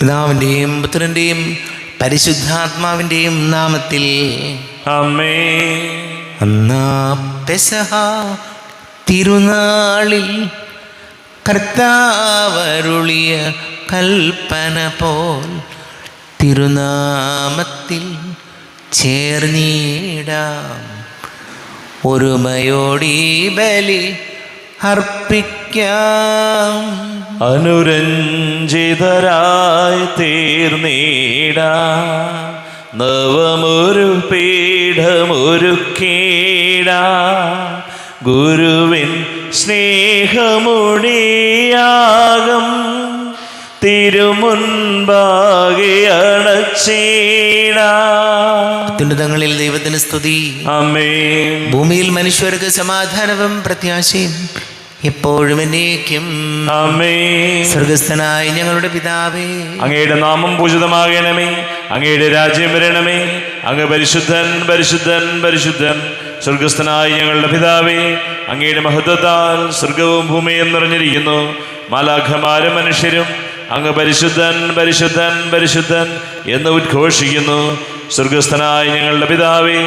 പിതാവിൻ്റെയും പുത്രൻ്റെയും പരിശുദ്ധാത്മാവിൻ്റെയും നാമത്തിൽ ആമേൻ. അന്നാ പെസഹ തിരുനാളിൽ കർത്താവരുളിയ കൽപ്പന പോൽ തിരുനാമത്തിൽ ചേർന്നിടാം. ഒരുമയോടീ ബലി അർപ്പിക്കാം. അനുരഞ്ജിതരായി തീർന്നിടാം. നവമൊരു പീഠമൊരുക്കിടാം. ഗുരുവിൻ സ്നേഹമൊടിയാകം തിരുമുൻപാകെ അണച്ചിടാം. അത്യുന്നതങ്ങളിൽ ദൈവത്തിന് സ്തുതി. ആമേൻ. ഭൂമിയിൽ മനുഷ്യർക്ക് സമാധാനവും പ്രത്യാശയും എപ്പോഴും എന്നേക്കും. ആമേൻ. സ്വർഗസ്ഥനായ ഞങ്ങളുടെ പിതാവേ, അങ്ങയുടെ നാമം പൂജിതമാകണമേ. അങ്ങയുടെ രാജ്യം വരണമേ. അങ്ങ് പരിശുദ്ധൻ പരിശുദ്ധൻ പരിശുദ്ധൻ. സ്വർഗസ്ഥനായ ഞങ്ങളുടെ പിതാവേ, അങ്ങയുടെ മഹത്വത്താൽ സ്വർഗവും ഭൂമിയും നിറഞ്ഞിരിക്കുന്നു. മാലാഖമാരും മനുഷ്യരും അങ്ങ് പരിശുദ്ധൻ പരിശുദ്ധൻ പരിശുദ്ധൻ എന്ന് ഉദ്ഘോഷിക്കുന്നു. സ്വർഗസ്ഥനായ ഞങ്ങളുടെ പിതാവേ,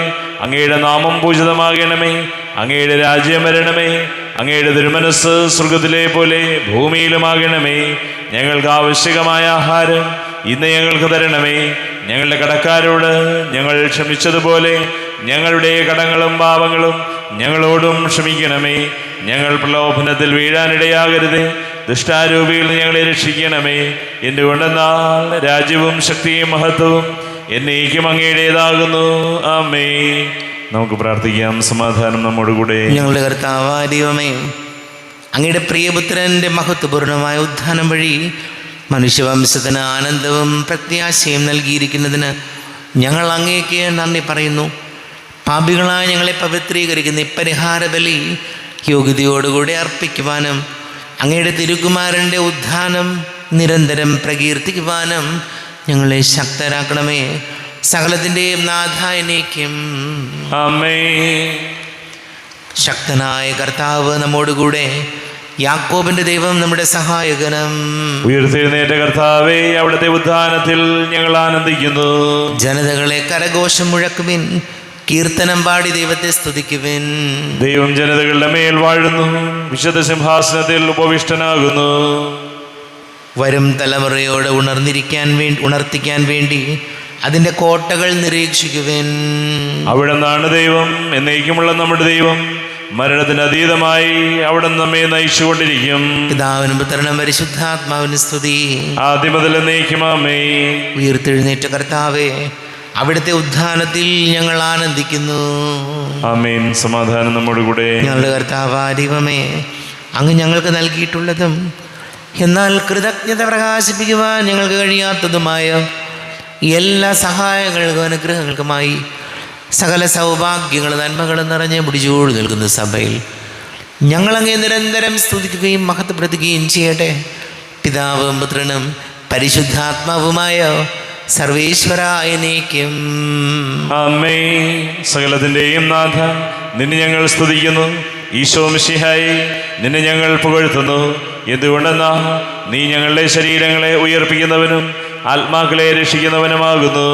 അങ്ങയുടെ നാമം പൂജിതമാകണമേ. അങ്ങയുടെ രാജ്യം വരണമേ. അങ്ങയുടെ തിരുമനസ്സ് സ്വർഗത്തിലെ പോലെ ഭൂമിയിലുമാകണമേ. ഞങ്ങൾക്ക് ആവശ്യകമായ ആഹാരം ഇന്ന് ഞങ്ങൾക്ക് തരണമേ. ഞങ്ങളുടെ കടക്കാരോട് ഞങ്ങൾ ക്ഷമിച്ചതുപോലെ ഞങ്ങളുടെ കടങ്ങളും പാപങ്ങളും ഞങ്ങളോടും ക്ഷമിക്കണമേ. ഞങ്ങൾ പ്രലോഭനത്തിൽ വീഴാനിടയാകരുതേ. ദുഷ്ടാരൂപിയിൽ ഞങ്ങളെ രക്ഷിക്കണമേ. എന്തുകൊണ്ടെന്നാൽ രാജ്യവും ശക്തിയും മഹത്വവും എന്നേക്കും അങ്ങയുടേതാകുന്നു. ആമേൻ. നമുക്ക് പ്രാർത്ഥിക്കാം. സമാധാനം നമ്മോടുകൂടെ. ഞങ്ങളുടെ കർത്താവായ ദൈവമേ, അങ്ങയുടെ പ്രിയപുത്രൻ്റെ മഹത്വപൂർണമായ ഉത്ഥാനം വഴി മനുഷ്യവംശത്തിന് ആനന്ദവും പ്രത്യാശയും നൽകിയിരിക്കുന്നതിന് ഞങ്ങൾ അങ്ങേക്ക് നന്ദി പറയുന്നു. പാപികളായ ഞങ്ങളെ പവിത്രീകരിക്കുന്ന ഈ പരിഹാര ബലി യോഗ്യതയോടുകൂടി അർപ്പിക്കുവാനും അങ്ങയുടെ തിരുക്കുമാരൻ്റെ ഉത്ഥാനം നിരന്തരം പ്രകീർത്തിക്കുവാനും ഞങ്ങളെ ശക്തരാക്കണമേ. സകലത്തിൻ്റെയും നാഥായനേക്കും. ആമേൻ. ശക്തനായ കർത്താവ് നമ്മോടുകൂടെ. യാക്കോബിന്റെ ദൈവം നമ്മുടെ സഹായകനം. ഉയർത്തെഴുന്നേറ്റ കർത്താവേ, അവിടുത്തെ ഉത്ഥാനത്തിൽ ഞങ്ങൾ ആനന്ദിക്കുന്നു. ജനതകളെ കരഘോഷം മുഴക്കുവിൻ, കീർത്തനം പാടി ദൈവത്തെ സ്തുതിക്കുവിൻ. ദൈവം ജനതകളുടെ മേൽ വാഴുന്നു. വിശുദ്ധ സിംഹാസനത്തിൽ ഉപവിഷ്ടനാകുന്നു. വരും തലമുറയോട് ഉണർത്തിക്കാൻ വേണ്ടി അതിൻ്റെ കോട്ടകൾ നിരീക്ഷിക്കുവിൻ. അവിടുന്നാണ് ദൈവം, എന്നേക്കുമുള്ള നമ്മുടെ ദൈവം. മരണത്തിന് അതീതമായി അവിടുന്ന് നമ്മെ നയിച്ചുകൊണ്ടിരിക്കും. പിതാവിനും പുത്രനും പരിശുദ്ധാത്മാവിന് സ്തുതി. ആദ്യം മുതൽ എന്നേക്കും. ആമേൻ. ഉയർത്തെഴുന്നേറ്റ കർത്താവേ, അവിടുത്തെ ഉത്ഥാനത്തിൽ ഞങ്ങൾ ആനന്ദിക്കുന്നു. ആമേൻ. സമാധാനം നമ്മോടുകൂടെ. ഞങ്ങളുടെ കർത്താവായ ദൈവമേ, അങ്ങ് ഞങ്ങൾക്ക് നൽകിയിട്ടുള്ളതും എന്നാൽ കൃതജ്ഞത പ്രകാശിപ്പിക്കുവാൻ ഞങ്ങൾക്ക് കഴിയാത്തതുമായ എല്ലാ സഹായങ്ങൾക്കും അനുഗ്രഹങ്ങൾക്കുമായി സകല സൗഭാഗ്യങ്ങളും നന്മകളും നിറഞ്ഞ് മുടിചൂട് നിൽക്കുന്ന സഭയിൽ ഞങ്ങളങ്ങേ നിരന്തരം സ്തുതിക്കുകയും മഹത്വപ്പെടുത്തുകയും ചെയ്യട്ടെ. പിതാവും പുത്രനും പരിശുദ്ധാത്മാവുമായ സർവേശ്വരായനേക്കും. ആമേൻ. സകലത്തിൻ്റെയും നാഥ, നിന്നെ ഞങ്ങൾ സ്തുതിക്കുന്നു. ഈശോ മിശിഹായേ, നിന്നെ ഞങ്ങൾ പുകഴ്ത്തുന്നു. എന്തുകൊണ്ടെന്നാ നീ ഞങ്ങളുടെ ശരീരങ്ങളെ ഉയർപ്പിക്കുന്നവനും ആത്മാക്കളെ രക്ഷിക്കുന്നവനുമാകുന്നു.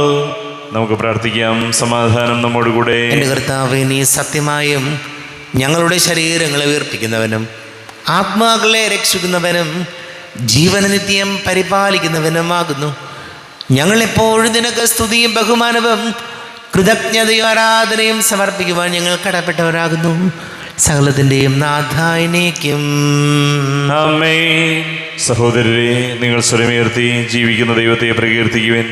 നമുക്ക് പ്രാർത്ഥിക്കാം. സമാധാനം നമ്മോടുകൂടെ. എൻ്റെ കർത്താവേ, നീ സത്യമായും ഞങ്ങളുടെ ശരീരങ്ങളെ ഉയർപ്പിക്കുന്നവനും ആത്മാക്കളെ രക്ഷിക്കുന്നവനും ജീവനനിത്യം പരിപാലിക്കുന്നവനുമാകുന്നു. ഞങ്ങളെപ്പോഴും നിനക്ക് സ്തുതിയും ബഹുമാനവും കൃതജ്ഞതയും ആരാധനയും സമർപ്പിക്കുവാൻ ഞങ്ങൾ കടപ്പെട്ടവരാകുന്നു. സകലത്തിൻ്റെയും നാഥായനേക്കും. ആമേൻ. സഹോദരരെ, നിങ്ങൾ സ്വരമുയർത്തി ജീവിക്കുന്ന ദൈവത്തെ പ്രകീർത്തിക്കുവിൻ.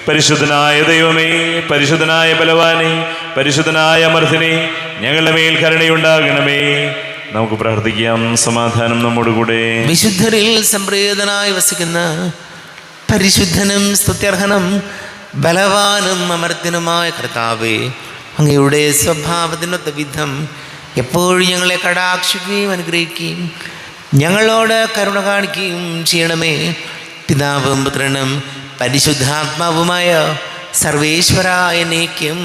പരിശുദ്ധനായ ദൈവമേ, പരിശുദ്ധനായ ബലവാനെ, പരിശുദ്ധനായ അമർത്തിനെ, ഞങ്ങളുടെ മേൽ കരുണയുണ്ടാകണമേ. നമുക്ക് പ്രാർത്ഥിക്കാം. സമാധാനം നമ്മോടുകൂടെ. വിശുദ്ധരിൽ സംപ്രീതനായി വസിക്കുന്ന പരിശുദ്ധനും സ്തുത്യർഹനും ബലവാനും അമർത്തിനുമായ കർത്താവേ, അങ്ങയുടെ സ്വഭാവത്തിനൊത്ത വിധം എപ്പോഴും ഞങ്ങളെ കടാക്ഷിക്കുകയും അനുഗ്രഹിക്കുകയും ഞങ്ങളോട് കരുണ കാണിക്കുകയും ചെയ്യണമേ. പിതാവും പുത്രനും പരിശുദ്ധാത്മാവുമായ സർവേശ്വരായനേക്കും.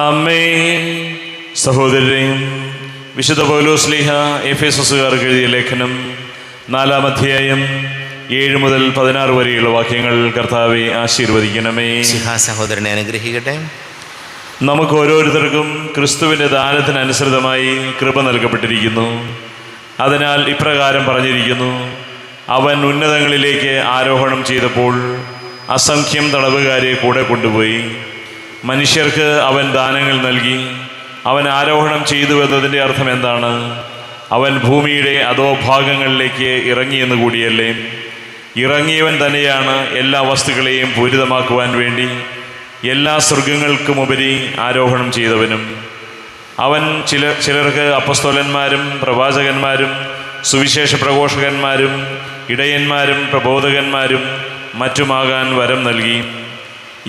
ആമേൻ. സഹോദരരെയും വിശുദ്ധ പൗലോസ് ശ്ലീഹ എഫേസസുകാർക്ക് എഴുതിയ ലേഖനം 4-ാം അധ്യായം 7 മുതൽ 16 വരെയുള്ള വാക്യങ്ങൾ കർത്താവെ ആശീർവദിക്കണമേ. സഹോദരനെ അനുഗ്രഹിക്കട്ടെ. നമുക്ക് ഓരോരുത്തർക്കും ക്രിസ്തുവിൻ്റെ ദാനത്തിനനുസൃതമായി കൃപ നൽകപ്പെട്ടിരിക്കുന്നു. അതിനാൽ ഇപ്രകാരം പറഞ്ഞിരിക്കുന്നു: അവൻ ഉന്നതങ്ങളിലേക്ക് ആരോഹണം ചെയ്തപ്പോൾ അസംഖ്യം തടവുകാരെ കൂടെ കൊണ്ടുപോയി. മനുഷ്യർക്ക് അവൻ ദാനങ്ങൾ നൽകി. അവൻ ആരോഹണം ചെയ്തു എന്നതിൻ്റെ അർത്ഥം എന്താണ്? അവൻ ഭൂമിയുടെ അധോഭാഗങ്ങളിലേക്ക് ഇറങ്ങിയെന്ന് കൂടിയല്ലേ? ഇറങ്ങിയവൻ തന്നെയാണ് എല്ലാ വസ്തുക്കളെയും പൂരിതമാക്കുവാൻ വേണ്ടി എല്ലാ സ്വർഗങ്ങൾക്കുമുപരി ആരോഹണം ചെയ്തവനും. അവൻ ചിലർക്ക് അപ്പസ്തോലന്മാരും പ്രവാചകന്മാരും സുവിശേഷ പ്രഘോഷകന്മാരും ഇടയന്മാരും പ്രബോധകന്മാരും മറ്റുമാകാൻ വരം നൽകി.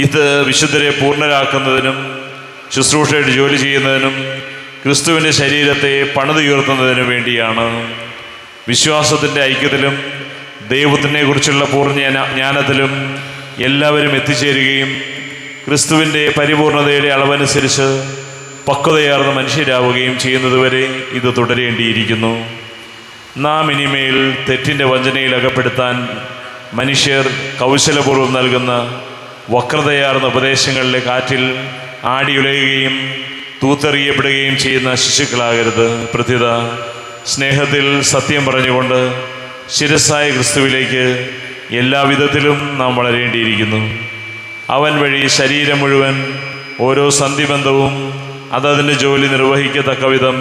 ഇത് വിശുദ്ധരെ പൂർണ്ണരാക്കുന്നതിനും ശുശ്രൂഷയുടെ ജോലി ചെയ്യുന്നതിനും ക്രിസ്തുവിൻ്റെ ശരീരത്തെ പണിതുയർത്തുന്നതിനു വേണ്ടിയാണ്. വിശ്വാസത്തിൻ്റെ ഐക്യത്തിലും ദൈവത്തിനെ കുറിച്ചുള്ള പൂർണ്ണ ജ്ഞാനത്തിലും എല്ലാവരും എത്തിച്ചേരുകയും ക്രിസ്തുവിൻ്റെ പരിപൂർണതയുടെ അളവനുസരിച്ച് പക്വതയാർന്ന മനുഷ്യരാവുകയും ചെയ്യുന്നതുവരെ ഇത് തുടരേണ്ടിയിരിക്കുന്നു. നാം ഇനിമേൽ തെറ്റിൻ്റെ വഞ്ചനയിൽ അകപ്പെടുത്താൻ മനുഷ്യർ കൗശലപൂർവ്വം നൽകുന്ന വക്രതയാർന്ന ഉപദേശങ്ങളിലെ കാറ്റിൽ ആടിയുലയുകയും തൂത്തെറിയപ്പെടുകയും ചെയ്യുന്ന ശിശുക്കളാകരുത്. പ്രത്യുത സ്നേഹത്തിൽ സത്യം പറഞ്ഞുകൊണ്ട് ശിരസ്സായ ക്രിസ്തുവിലേക്ക് എല്ലാവിധത്തിലും നാം വളരേണ്ടിയിരിക്കുന്നു. അവൻ വഴി ശരീരം മുഴുവൻ ഓരോ സന്ധിബന്ധവും അതതിൻ്റെ ജോലി നിർവഹിക്കത്തക്ക വിധം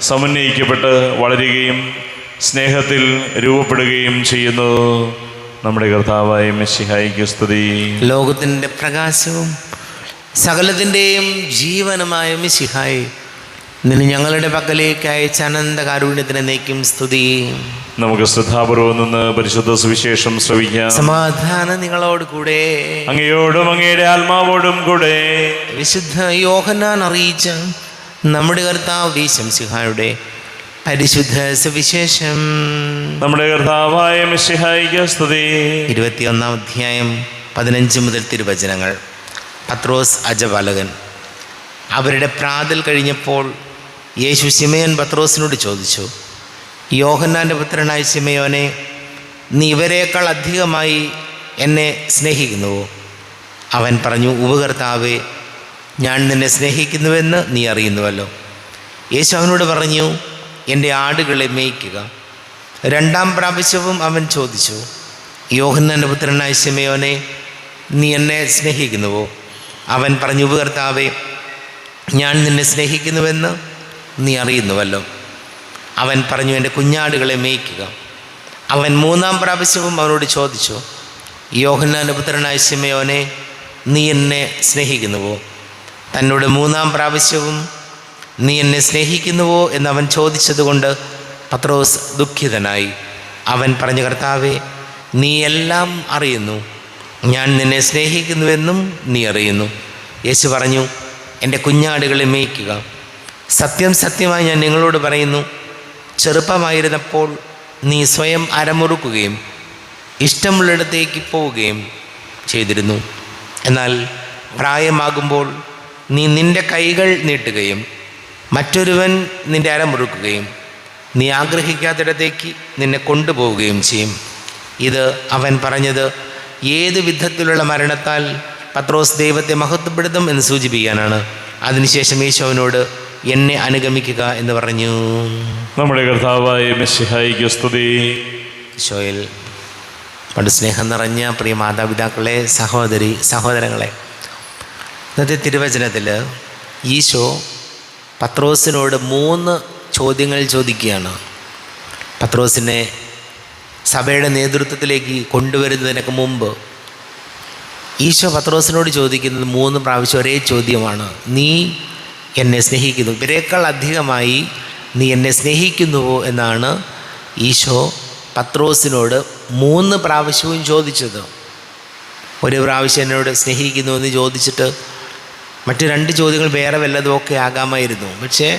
സമന്വയിക്കപ്പെട്ട് വളരുകയും സ്നേഹത്തിൽ രൂപപ്പെടുകയും ചെയ്യുന്നു. നമ്മുടെ കർത്താവായ മിശിഹായിക്ക് സ്തുതി. ലോകത്തിൻ്റെ പ്രകാശവും സകലത്തിൻ്റെയും ജീവനുമായ മിശിഹായി, നിന്നെ ഞങ്ങളുടെ പക്കലേക്ക് അയച്ച അനന്ത കാരുണ്യത്തിന് നീക്കും സ്തുതി. നമുക്ക് ശ്രദ്ധാപൂർവം നിന്ന് പരിശുദ്ധ സുവിശേഷം ശ്രവിക്കാം. സമാധാനം നിങ്ങളോട് കൂടെ. അങ്ങയോടും അങ്ങയുടെ ആത്മാവോടും കൂടെ. വിശുദ്ധ യോഹന്നാൻ അറിയിച്ച നമ്മുടെ കർത്താവ് മിശിഹായുടെ പരിശുദ്ധ സുവിശേഷം. നമ്മുടെ കർത്താവായ മിശിഹായിക്ക് സ്തുതി. 21-ാം അധ്യായം 15 മുതൽ തിരുവചനങ്ങൾ. പത്രോസ് അജപാലകൻ. അവരുടെ പ്രാതൽ കഴിഞ്ഞപ്പോൾ യേശു ശിമയോൻ പത്രോസിനോട് ചോദിച്ചു: യോഹന്നാൻ്റെ പുത്രനായ ശിമയോനെ, നീ ഇവരേക്കാൾ അധികമായി എന്നെ സ്നേഹിക്കുന്നുവോ? അവൻ പറഞ്ഞു: ഉവ്വ് കർത്താവേ, ഞാൻ നിന്നെ സ്നേഹിക്കുന്നുവെന്ന് നീ അറിയുന്നുവല്ലോ. യേശു അവനോട് പറഞ്ഞു: എൻ്റെ ആടുകളെ മേയ്ക്കുക. 2-ാം പ്രാവശ്യവും അവൻ ചോദിച്ചു: യോഹന്നാൻ്റെ പുത്രനായ ശിമയോനെ, നീ എന്നെ സ്നേഹിക്കുന്നുവോ? അവൻ പറഞ്ഞു: ഉവ്വ് കർത്താവേ, ഞാൻ നിന്നെ സ്നേഹിക്കുന്നുവെന്ന് നീ അറിയുന്നുവല്ലോ. അവൻ പറഞ്ഞു: എൻ്റെ കുഞ്ഞാടുകളെ മേയ്ക്കുക. അവൻ 3-ാം പ്രാവശ്യവും അവനോട് ചോദിച്ചു: യോഹന്നാൻ്റെ പുത്രനായ ശിമയോനെ, നീ എന്നെ സ്നേഹിക്കുന്നുവോ? തന്നോട് 3-ാം പ്രാവശ്യവും നീ എന്നെ സ്നേഹിക്കുന്നുവോ എന്നവൻ ചോദിച്ചതുകൊണ്ട് പത്രോസ് ദുഃഖിതനായി. അവൻ പറഞ്ഞു: കർത്താവേ, നീ എല്ലാം അറിയുന്നു. ഞാൻ നിന്നെ സ്നേഹിക്കുന്നുവെന്നും നീ അറിയുന്നു. യേശു പറഞ്ഞു: എൻ്റെ കുഞ്ഞാടുകളെ മേയ്ക്കുക. സത്യം സത്യമായി ഞാൻ നിങ്ങളോട് പറയുന്നു, ചെറുപ്പമായിരുന്നപ്പോൾ നീ സ്വയം അരമുറുക്കുകയും ഇഷ്ടമുള്ളിടത്തേക്ക് പോവുകയും ചെയ്തിരുന്നു. എന്നാൽ പ്രായമാകുമ്പോൾ നീ നിൻ്റെ കൈകൾ നീട്ടുകയും മറ്റൊരുവൻ നിൻ്റെ അരമുറുക്കുകയും നീ ആഗ്രഹിക്കാത്തിടത്തേക്ക് നിന്നെ കൊണ്ടുപോവുകയും ചെയ്യും. ഇത് അവൻ പറഞ്ഞത് ഏത് വിധത്തിലുള്ള മരണത്താൽ പത്രോസ് ദൈവത്തെ മഹത്വപ്പെടുത്തും എന്ന് സൂചിപ്പിക്കാനാണ്. അതിനുശേഷം യേശു അവനോട്: എന്നെ അനുഗമിക്കുക എന്ന് പറഞ്ഞു. നമ്മുടെ കർത്താവായ മിശിഹായിക്ക് സ്തുതി. ഈശോയിൽ പണ്ട് സ്നേഹം നിറഞ്ഞ പ്രിയ മാതാപിതാക്കളെ, സഹോദരങ്ങളെ, ഇന്നത്തെ തിരുവചനത്തിൽ ഈശോ പത്രോസിനോട് 3 ചോദ്യങ്ങൾ ചോദിക്കുകയാണ്. പത്രോസിനെ സഭയുടെ നേതൃത്വത്തിലേക്ക് കൊണ്ടുവരുന്നതിനൊക്കെ മുമ്പ് ഈശോ പത്രോസിനോട് ചോദിക്കുന്നത് 3 പ്രാവശ്യം ഒരേ ചോദ്യമാണ്: നീ എന്നെ സ്നേഹിക്കുന്നു, ഇവരേക്കാൾ അധികമായി നീ എന്നെ സ്നേഹിക്കുന്നുവോ എന്നാണ് ഈശോ പത്രോസിനോട് 3 പ്രാവശ്യവും ചോദിച്ചത്. ഒരു പ്രാവശ്യം എന്നോട് സ്നേഹിക്കുന്നു എന്ന് ചോദിച്ചിട്ട് മറ്റ് 2 ചോദ്യങ്ങൾ വേറെ വല്ലതുമൊക്കെ ആകാമായിരുന്നു. പക്ഷേ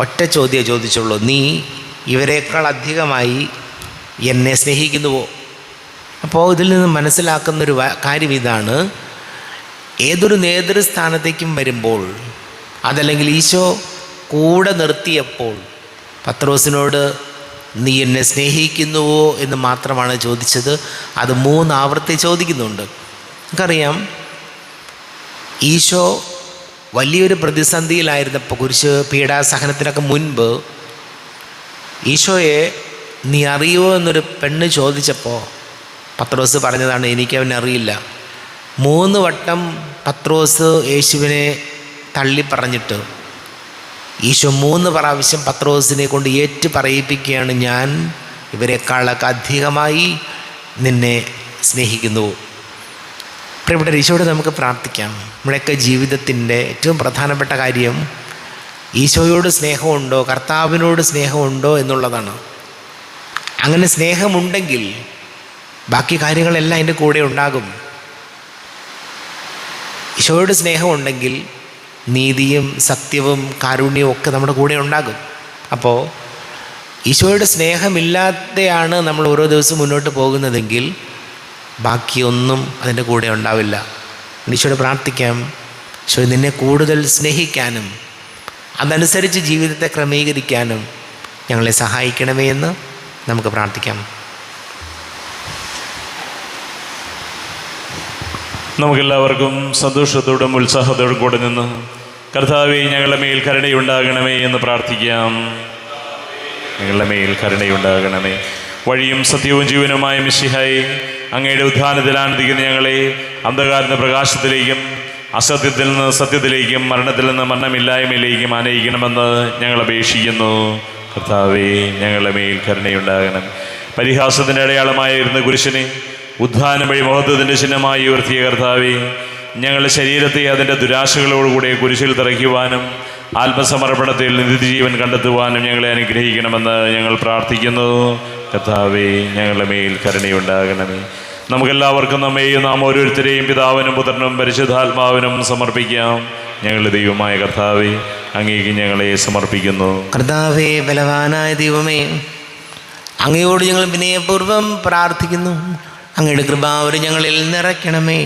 ഒറ്റ ചോദ്യമേ ചോദിച്ചുള്ളൂ: നീ ഇവരേക്കാൾ അധികമായി എന്നെ സ്നേഹിക്കുന്നുവോ? അപ്പോൾ ഇതിൽ നിന്ന് മനസ്സിലാക്കുന്നൊരു കാര്യം ഇതാണ്: ഏതൊരു നേതൃസ്ഥാനത്തേക്കും വരുമ്പോൾ, അതല്ലെങ്കിൽ ഈശോ കൂടെ നിർത്തിയപ്പോൾ പത്രോസിനോട് നീ എന്നെ സ്നേഹിക്കുന്നുവോ എന്ന് മാത്രമാണ് ചോദിച്ചത്. അത് 3 ആവർത്തി ചോദിക്കുന്നുണ്ട്. നമുക്കറിയാം, ഈശോ വലിയൊരു പ്രതിസന്ധിയിലായിരുന്നപ്പോൾ, കുരിശ് പീഡാസഹനത്തിനൊക്കെ മുൻപ് ഈശോയെ നീ അറിയുമോ എന്നൊരു പെണ്ണ് ചോദിച്ചപ്പോൾ പത്രോസ് പറഞ്ഞതാണ്, എനിക്കവനെ അറിയില്ല. 3 വട്ടം പത്രോസ് യേശുവിനെ തള്ളി പറഞ്ഞിട്ട് ഈശോ 3 പ്രാവശ്യം പത്രോസിനെ കൊണ്ട് ഏറ്റു പറയിപ്പിക്കുകയാണ്, ഞാൻ ഇവരെക്കാളൊക്കെ അധികമായി നിന്നെ സ്നേഹിക്കുന്നു. ഇവിടെ ഈശോയോട് നമുക്ക് പ്രാർത്ഥിക്കാം. നമ്മുടെയൊക്കെ ജീവിതത്തിൻ്റെ ഏറ്റവും പ്രധാനപ്പെട്ട കാര്യം ഈശോയോട് സ്നേഹമുണ്ടോ, കർത്താവിനോട് സ്നേഹമുണ്ടോ എന്നുള്ളതാണ്. അങ്ങനെ സ്നേഹമുണ്ടെങ്കിൽ ബാക്കി കാര്യങ്ങളെല്ലാം അതിൻ്റെ കൂടെ ഉണ്ടാകും. ഈശോയോട് സ്നേഹമുണ്ടെങ്കിൽ നീതിയും സത്യവും കാരുണ്യവും ഒക്കെ നമ്മുടെ കൂടെ ഉണ്ടാകും. അപ്പോൾ ഈശോയുടെ സ്നേഹമില്ലാതെയാണ് നമ്മൾ ഓരോ ദിവസവും മുന്നോട്ട് പോകുന്നതെങ്കിൽ ബാക്കിയൊന്നും അതിൻ്റെ കൂടെ ഉണ്ടാവില്ല. ഈശോയോട് പ്രാർത്ഥിക്കാം, ഈശോ നിന്നെ കൂടുതൽ സ്നേഹിക്കാനും അതനുസരിച്ച് ജീവിതത്തെ ക്രമീകരിക്കാനും ഞങ്ങളെ സഹായിക്കണമേ എന്ന് നമുക്ക് പ്രാർത്ഥിക്കാം. നമുക്കെല്ലാവർക്കും സന്തോഷത്തോടും ഉത്സാഹത്തോടും കൂടെ നിന്ന് കർത്താവേ, ഞങ്ങളുടെ മേൽ കരുണയുണ്ടാകണമേ എന്ന് പ്രാർത്ഥിക്കാം. ഞങ്ങളുടെ മേൽ കരുണയുണ്ടാകണമേ. വഴിയും സത്യവും ജീവനുമായ മിശിഹായെ, അങ്ങയുടെ ഉദ്ധാനത്തിൽ ആനന്ദിക്കുന്ന ഞങ്ങളെ അന്ധകാരത്തിന് പ്രകാശത്തിലേക്കും അസത്യത്തിൽ നിന്ന് സത്യത്തിലേക്കും മരണത്തിൽ നിന്ന് മരണമില്ലായ്മയിലേക്കും ആനയിക്കണമെന്ന് ഞങ്ങൾ അപേക്ഷിക്കുന്നു. കർത്താവേ, ഞങ്ങളുടെ മേൽ കരുണയുണ്ടാകണം. പരിഹാസത്തിൻ്റെ അടയാളമായിരുന്ന കുരിശിനെ ഉദ്ധാനം വഴി മഹത്വത്തിൻ്റെ ചിഹ്നമായി ഉയർത്തിയ കർത്താവേ, ഞങ്ങളുടെ ശരീരത്തെ അതിൻ്റെ ദുരാശകളോടുകൂടെ കുരിശിൽ തറയ്ക്കുവാനും ആത്മസമർപ്പണത്തിൽ നിത്യജീവൻ കണ്ടെത്തുവാനും ഞങ്ങളെ അനുഗ്രഹിക്കണമെന്ന് ഞങ്ങൾ പ്രാർത്ഥിക്കുന്നു. കർത്താവേ, ഞങ്ങളുടെ മേൽ കരുണയുണ്ടാകണമേ. നമുക്കെല്ലാവർക്കും നമ്മെയും നാം ഓരോരുത്തരെയും പിതാവിനും പുത്രനും പരിശുദ്ധാത്മാവിനും സമർപ്പിക്കാം. ഞങ്ങളുടെ ദൈവമായ കർത്താവേ, അങ്ങേക്ക് ഞങ്ങളെ സമർപ്പിക്കുന്നു. കർത്താവേ, ബലവാനായ ദൈവമേ, അങ്ങയോട് ഞങ്ങൾ വിനയപൂർവ്വം പ്രാർത്ഥിക്കുന്നു. അങ്ങയുടെ കൃപാവരം ഞങ്ങളിൽ നിറയ്ക്കണമേ.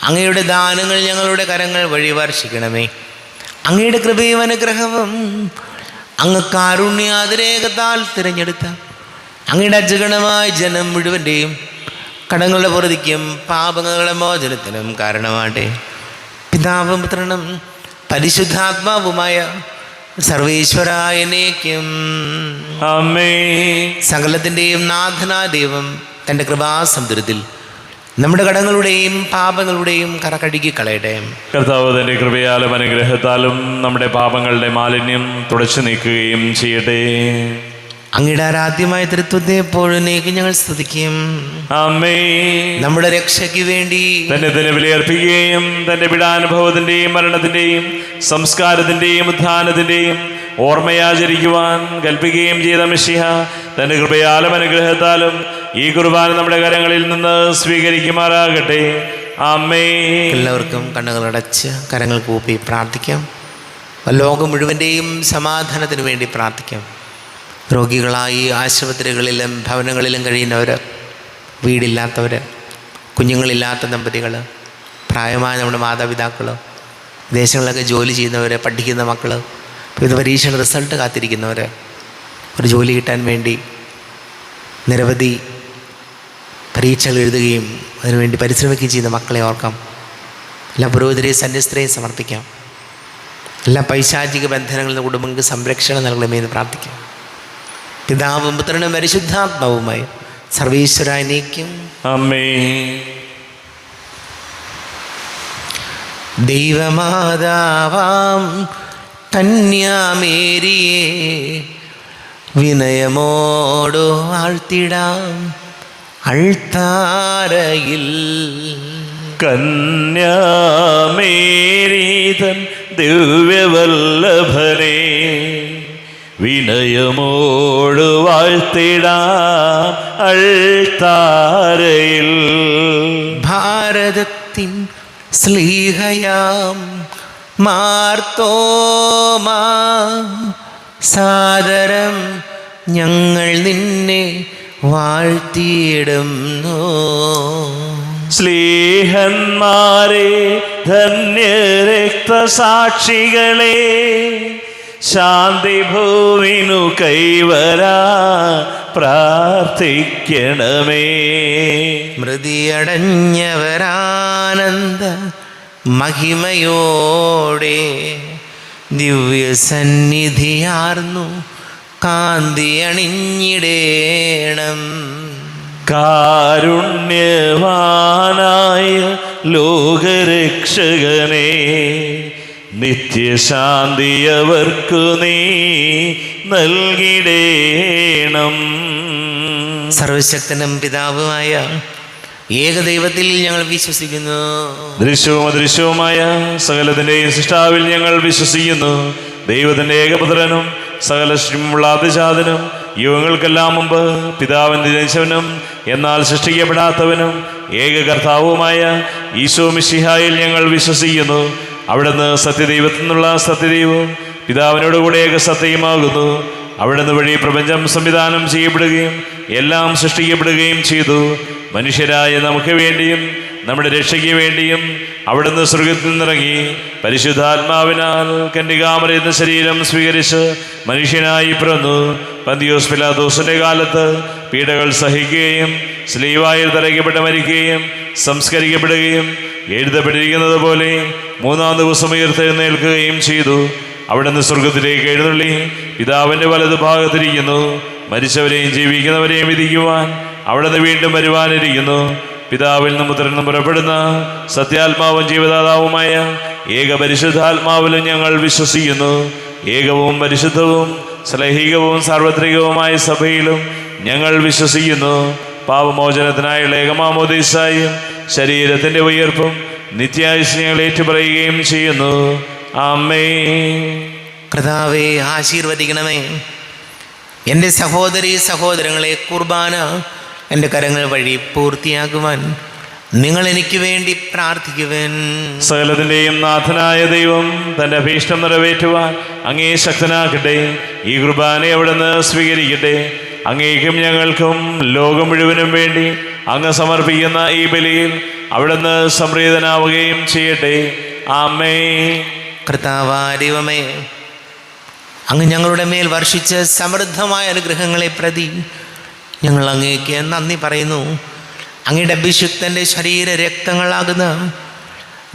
അങ്ങയുടെ ദാനങ്ങൾ ഞങ്ങളുടെ കരങ്ങൾ വഴി വർഷിക്കണമേ. അങ്ങയുടെ കൃപയും അനുഗ്രഹവും അങ്ങ് കാരുണ്യാതിരേകത്താൽ തിരഞ്ഞെടുത്ത അങ്ങയുടെ അജഗണമായ ജനം മുഴുവൻ്റെയും കടങ്ങളുടെ പൊറുതിക്കും പാപങ്ങളുടെ മോചനത്തിനും കാരണമാട്ടെ. പിതാവും പുത്രനും പരിശുദ്ധാത്മാവുമായ സർവേശ്വരായനേക്കും ആമേൻ. സകലത്തിൻ്റെയും നാഥനായ ദൈവം തൻ്റെ കൃപാസമുദ്രത്തിൽ നമ്മുടെ കടങ്ങളുടെയും പാപങ്ങളുടെയും കറ കഴുകി കളയട്ടെ. കർത്താവ് തൻ്റെ കൃപയാലും അനുഗ്രഹത്താലും നമ്മുടെ പാപങ്ങളുടെ മാലിന്യം തുടച്ചു നീക്കുകയും ചെയ്യട്ടെ. അങ്ങയുടെ ആരാധ്യമായ തൃത്വത്തെ എപ്പോഴും ഞങ്ങൾ സ്തുതിക്കും. ആമേൻ. നമ്മുടെ രക്ഷയ്ക്ക് വേണ്ടി തന്നെ ബലിയർപ്പിക്കുകയും തൻ്റെ പീഡാനുഭവത്തിൻ്റെയും മരണത്തിൻ്റെയും സംസ്കാരത്തിൻ്റെയും ഉത്ഥാനത്തിൻ്റെയും ഓർമ്മയാചരിക്കുവാൻ കൽപ്പിക്കുകയും ചെയ്ത മിശിഹ തൻ്റെ കൃപയാലും അനുഗ്രഹത്താലും ഈ കുർബാന നമ്മുടെ കരങ്ങളിൽ നിന്ന് സ്വീകരിക്കുമാറാകട്ടെ. ആമേൻ. എല്ലാവർക്കും കണ്ണുകളടച്ച് കരങ്ങൾ കൂപ്പി പ്രാർത്ഥിക്കാം. ലോകം മുഴുവൻ്റെയും സമാധാനത്തിന് വേണ്ടി പ്രാർത്ഥിക്കാം. രോഗികളായി ആശുപത്രികളിലും ഭവനങ്ങളിലും കഴിയുന്നവർ, വീടില്ലാത്തവർ, കുഞ്ഞുങ്ങളില്ലാത്ത ദമ്പതികൾ, പ്രായമായ നമ്മുടെ മാതാപിതാക്കൾ, വിദേശങ്ങളിലൊക്കെ ജോലി ചെയ്യുന്നവർ, പഠിക്കുന്ന മക്കൾ, വിവിധ പരീക്ഷയുടെ റിസൾട്ട് കാത്തിരിക്കുന്നവർ, ഒരു ജോലി കിട്ടാൻ വേണ്ടി നിരവധി പരീക്ഷകൾ എഴുതുകയും അതിനുവേണ്ടി പരിശ്രമിക്കുകയും ചെയ്യുന്ന മക്കളെ ഓർക്കാം. എല്ലാ പുരോഹിതരെയും സന്യസ്തരെയും സമർപ്പിക്കാം. എല്ലാ പൈശാചിക ബന്ധനങ്ങളിൽ നിന്ന് കുടുംബങ്ങൾക്ക് സംരക്ഷണം നൽകണമെന്ന് പ്രാർത്ഥിക്കാം. പിതാവും പുത്രനും പരിശുദ്ധാത്മാവുമായി സർവേശ്വരനേക്കും ആമേൻ. ദൈവമാതാവാം കന്യാമേരിയെ വിനയമോടു വാഴ്ത്തിടാം അൾത്താരയിൽ. കന്യാമേരീതൻ ദിവ്യവല്ലഭനെ വിനയമോടു വാഴ്ത്തിടാം അൾത്താരയിൽ. ഭാരതത്തിൻ സ്ലീഹയാം മാർത്തോമാ സാദരം ഞങ്ങൾ നിന്നെ വാഴ്ത്തിയിടുന്നു. സ്ലീഹന്മാരെ ധന്യരക്തസാക്ഷികളെ ശാന്തി ഭൂവിനു കൈവരാ പ്രാർത്ഥിക്കണമേ. മൃതിയടഞ്ഞവരാനന്ദ മഹിമയോടെ ദിവ്യസന്നിധിയാർന്നു കാന്തി അണിഞ്ഞിടേണം. കാരുണ്യവാനായ ലോകരക്ഷകനേ, നിത്യശാന്തിയവർക്കു നീ നൽകിടേണം. സർവശക്തനും പിതാവുമായ ഏകദൈവത്തിൽ ഞങ്ങൾ വിശ്വസിക്കുന്നു. ദൃശ്യവും അദൃശ്യവുമായ സകലത്തിന്റെയും സൃഷ്ടാവിൽ ഞങ്ങൾ വിശ്വസിക്കുന്നു. ദൈവത്തിന്റെ ഏകപുത്രനും സകല ശ്രീമുള്ള അതിജാതനും യുഗങ്ങൾക്കെല്ലാം മുമ്പ് പിതാവിന്റെ ജനിച്ചവനും എന്നാൽ സൃഷ്ടിക്കപ്പെടാത്തവനും ഏക കർത്താവുമായ ഈശോ മിശിഹായിൽ ഞങ്ങൾ വിശ്വസിക്കുന്നു. അവിടുന്ന് സത്യദൈവത്തിൽ നിന്നുള്ള സത്യദൈവവും പിതാവിനോടുകൂടെ ഏക സത്യമാകുന്നു. അവിടുന്ന് വഴി പ്രപഞ്ചം സംവിധാനം ചെയ്യപ്പെടുകയും എല്ലാം സൃഷ്ടിക്കപ്പെടുകയും ചെയ്തു. മനുഷ്യരായ നമുക്ക് വേണ്ടിയും നമ്മുടെ രക്ഷയ്ക്ക് വേണ്ടിയും അവിടുന്ന് സ്വർഗത്തിൽ നിന്നിറങ്ങി പരിശുദ്ധാത്മാവിനാൽ കന്യകാമറിയുന്ന ശരീരം സ്വീകരിച്ച് മനുഷ്യനായി പിറന്നു. പന്തിയോസ് പിലാത്തോസിന്റെ കാലത്ത് പീഡകൾ സഹിക്കുകയും സ്ലീവായിൽ തറയ്ക്കപ്പെട്ട് മരിക്കുകയും സംസ്കരിക്കപ്പെടുകയും എഴുതപ്പെട്ടിരിക്കുന്നത് പോലെ മൂന്നാം ദിവസം ഉയർത്തെഴുന്നേൽക്കുകയും ചെയ്തു. അവിടുന്ന് സ്വർഗത്തിലേക്ക് എഴുന്നള്ളി പിതാവിന്റെ വലതു ഭാഗത്തിരിക്കുന്നു. മരിച്ചവരെയും ജീവിക്കുന്നവരെയും വിധിക്കുവാൻ അവിടുന്ന് വീണ്ടും വരുവാനിരിക്കുന്നു. പിതാവിൽ നിന്നും പുത്രനിൽ നിന്നും പുറപ്പെടുന്ന സത്യാത്മാവും ജീവദാതാവുമായ ഏക പരിശുദ്ധാത്മാവിലും ഞങ്ങൾ വിശ്വസിക്കുന്നു. ഏകവും പരിശുദ്ധവും ശ്ലൈഹികവും സാർവത്രികവുമായ സഭയിലും ഞങ്ങൾ വിശ്വസിക്കുന്നു. പാപമോചനത്തിനായുള്ള ഏകമാമോദീസായും ശരീരത്തിന്റെ ഉയർപ്പും നിത്യായുസ് ഞങ്ങൾ ഏറ്റുപറയുകയും ചെയ്യുന്നു. ആമേൻ. കർത്താവേ, ആശീർവദിക്കണമേ. എൻ്റെ സഹോദരീ സഹോദരങ്ങളെ, കുർബാന എൻ്റെ കരങ്ങൾ വഴി പൂർത്തിയാക്കുവാൻ നിങ്ങൾ എനിക്ക് വേണ്ടി പ്രാർത്ഥിക്കുവാൻ. സകലത്തിൻ്റെയും നാഥനായ ദൈവം തൻ്റെ അഭീഷ്ടം നിറവേറ്റുവാൻ അങ്ങേ ശക്തനാക്കട്ടെ. ഈ കുർബാനയെ അവിടുന്ന് സ്വീകരിക്കട്ടെ. അങ്ങേക്കും ഞങ്ങൾക്കും ലോകം മുഴുവനും വേണ്ടി അങ്ങ് സമർപ്പിക്കുന്ന ഈ ബലിയിൽ അവിടുന്ന് സംപ്രീതനാവുകയും ചെയ്യട്ടെ. ആമേൻ. കർത്താവായ ദൈവമേ, അങ്ങ് ഞങ്ങളുടെ മേൽ വർഷിച്ച സമൃദ്ധമായ അനുഗ്രഹങ്ങളെ പ്രതി ഞങ്ങൾ അങ്ങേക്ക് നന്ദി പറയുന്നു. അങ്ങയുടെ അഭിഷിക്തൻ്റെ ശരീര രക്തങ്ങളാകുന്ന